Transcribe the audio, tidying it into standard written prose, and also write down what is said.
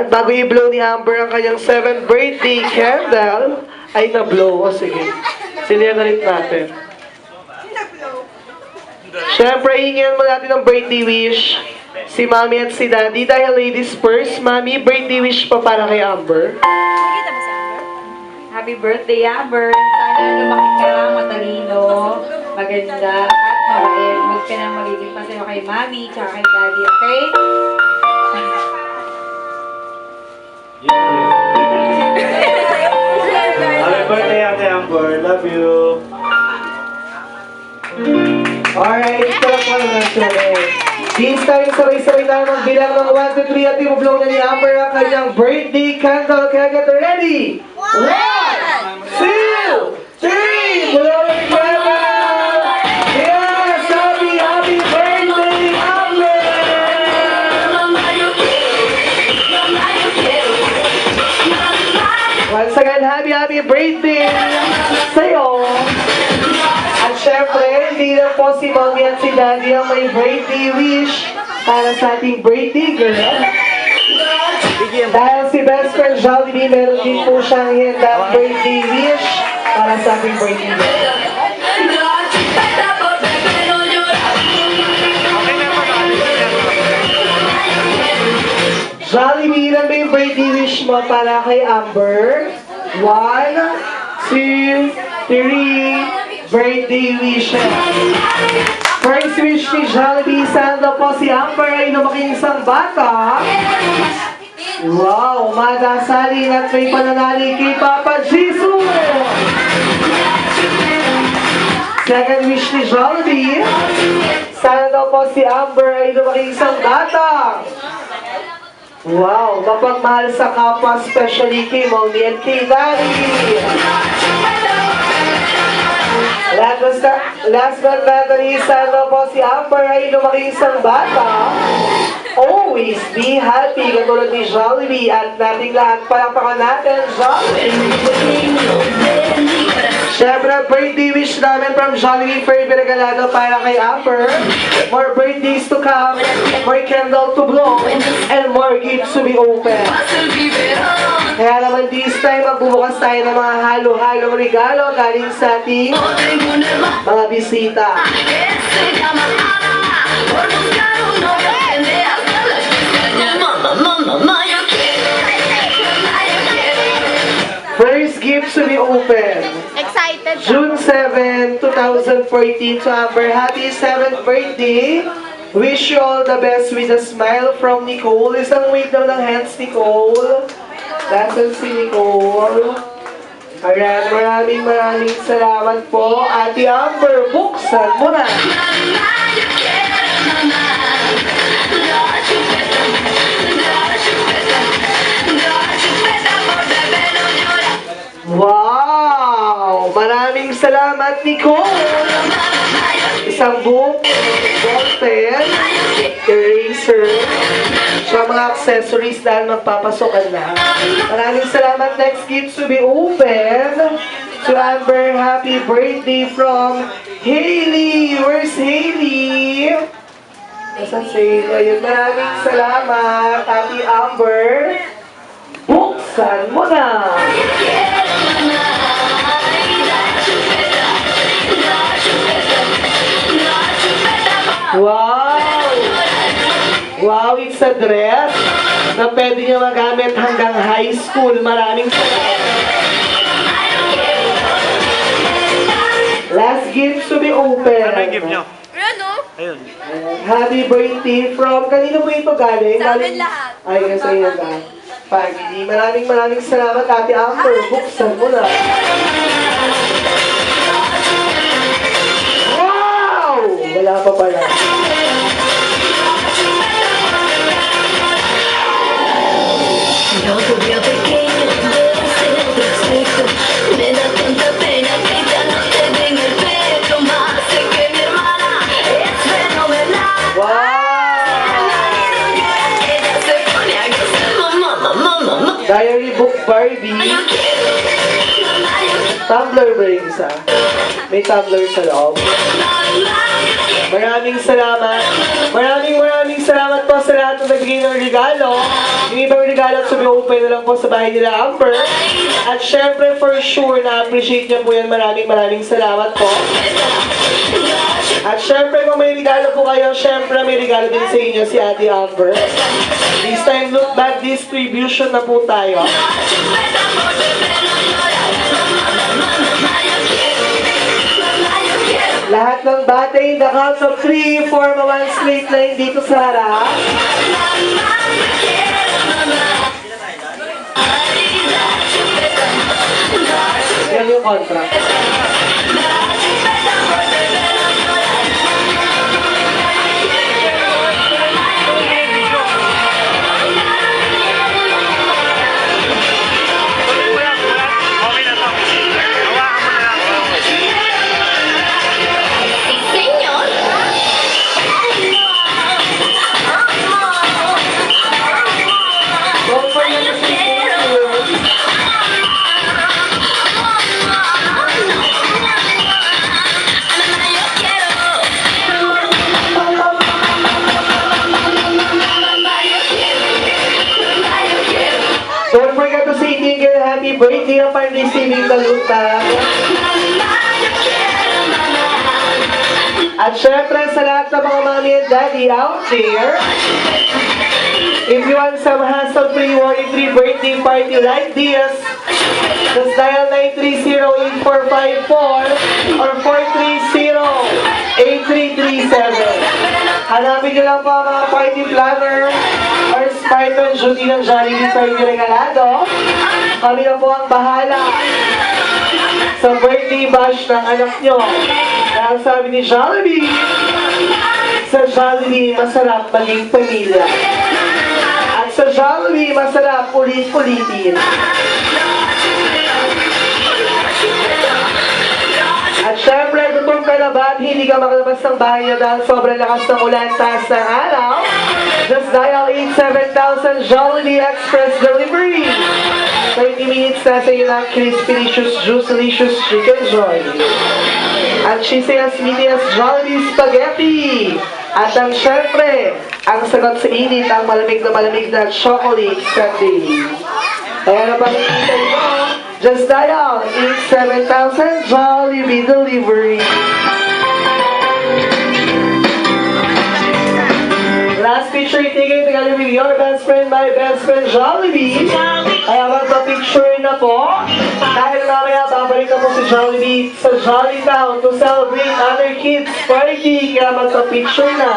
At bago i-blow ni Amber ang kanyang 7th birthday candle, ay na-blow. O sige, silihan natin. Siyempre, hingin mo natin ang birthday wish si Mami at si Daddy. Dahil ladies first, Mami, birthday wish pa para kay Amber. Nakita mo si Amber? Happy birthday, Amber! Sana lumaki ka, matalino, maganda, at mabait. Huwag ka nang magiging pasaya kay Mami, tsaka kay Daddy, okay? Happy birthday, Ate Amber. Love you. Alright, ito lang pala na siya eh. This time, sabay-sabay tayo magbilang ng 1, 2, 3 at i-blow na ni Amber ang kanyang birthday candle. Kaya get ready! 1, 2, 3! Blow the candle! Yes! Happy birthday, Amber! Once again, happy birthday sa'yo! At syempre, hindi na po si Mommy at si Daddy ang may birthday wish para sa ating birthday girl. Dahil si best friend Jollibee, meron din po siyang handang birthday wish para sa ating birthday girl. Jollibee, ilan ba yung birthday wish mo para kay Amber? 1, 2, 3, birthday wishes. First wish ni Jollibee, sana po si Amber ay lumaking isang bata. Wow, madasalin at may pananalig kay Papa Jesus. Second wish ni Jollibee, sana daw po si Amber ay lumaking isang bata. Wow, mapagmahal sa kapwa, especially kay Mommy and kay Daddy. Last but not least, sana po si Amber ay lumaking isang bata. Always be happy, katulad ni Jollibee. At nating lahat, palakpakan natin, Jollibee. Siyempre, birthday wish namin from Jollibee Fair Regalado para kay Amber. More birthdays to come, more candle to blow, and more gifts to be open. Kaya naman this time, magbubukas tayo ng mga halo-halong regalo galing sa ating mga bisita. First gift to be open. Excited June 7, 2014 to Amber. Happy 7th birthday. Wish you all the best with a smile from Nicole. Isang wave daw ng hands, Nicole. Nasaan si Nicole? Ayan, maraming salamat po. Ate Amber, buksan mo na. Wow! Maraming salamat, Nicole! Isang book, ball pen, eraser, sa mga accessories dahil magpapasokan na. Maraming salamat. Next gift to be open to Amber. Happy birthday from Hailey! Where's Hailey? Nasaan si Hailey? Ayun, maraming salamat, Happy Amber. Buksan mo na! Wow! Wow, it's a dress na pwede niyo magamit hanggang high school. Maraming salamat. Last gift to be open. Ano yung gift nyo? Ano? Ayun. Happy birthday from... Kanino po ito galing? Sa amin lahat. Ay, sa inyo ba? Family. Maraming salamat, Ate Amber. Buksan mo na. Wow! Wala pa pala. Diary book Barbie. Tumbler ba yung isa? May tumbler sa loob. Maraming salamat. Maraming salamat Salamat po sa lahat na nagbigay ng regalo. Yung ibang regalo at sumi-open na lang po sa bahay nila Amber. At syempre for sure na-appreciate niyo po yan. Maraming salamat po. At syempre kung may regalo po kayo, syempre may regalo din sa inyo si Ate Amber. This time look back distribution na po tayo. Lahat ng batay, the count of 3, form a one straight line dito sa harap. Yan yung contract. Don't forget to say thank you. Don't forget to say thank you and happy birthday upon receiving the loot bag. At syempre sa lahat ng mga mommy and daddy out there, if you want some hassle-free worry-free birthday party like this, just dial 930-8454 or 430-8337. Hanapin nyo lang po ang mga party planner or Spartan duty ng Jollibee sa inyo regalado. Kami na po ang bahala sa birthday bash ng anak nyo. Dahil sabi ni Jollibee, sa Jollibee masarap maging pamilya. At sa Jollibee masarap ulit-ulitin. At syempre, gutom ka na ba at hindi ka makalabas ng bahay niyo dahil sobrang lakas ng ulan, taas ng araw? Just dial 87,000 Jollibee Express Delivery. 30 minutes na sa iyo ng crispy-licious, juicy-licious chicken joy. At cheesy-as meaty-as Jollibee Spaghetti. At ang syempre, ang sagot sa init, ang malamig na chocolate sundae. Kaya na ba nakikita niyo? Just dial 87,000 Jollibee Delivery. Last picture taken together with your best friend, my best friend Jollibee. Kaya magpa-picture na po. Dahil mamaya babalik na po si Jollibee sa Jolly Town to celebrate other kids' party. Kaya magpa-picture na.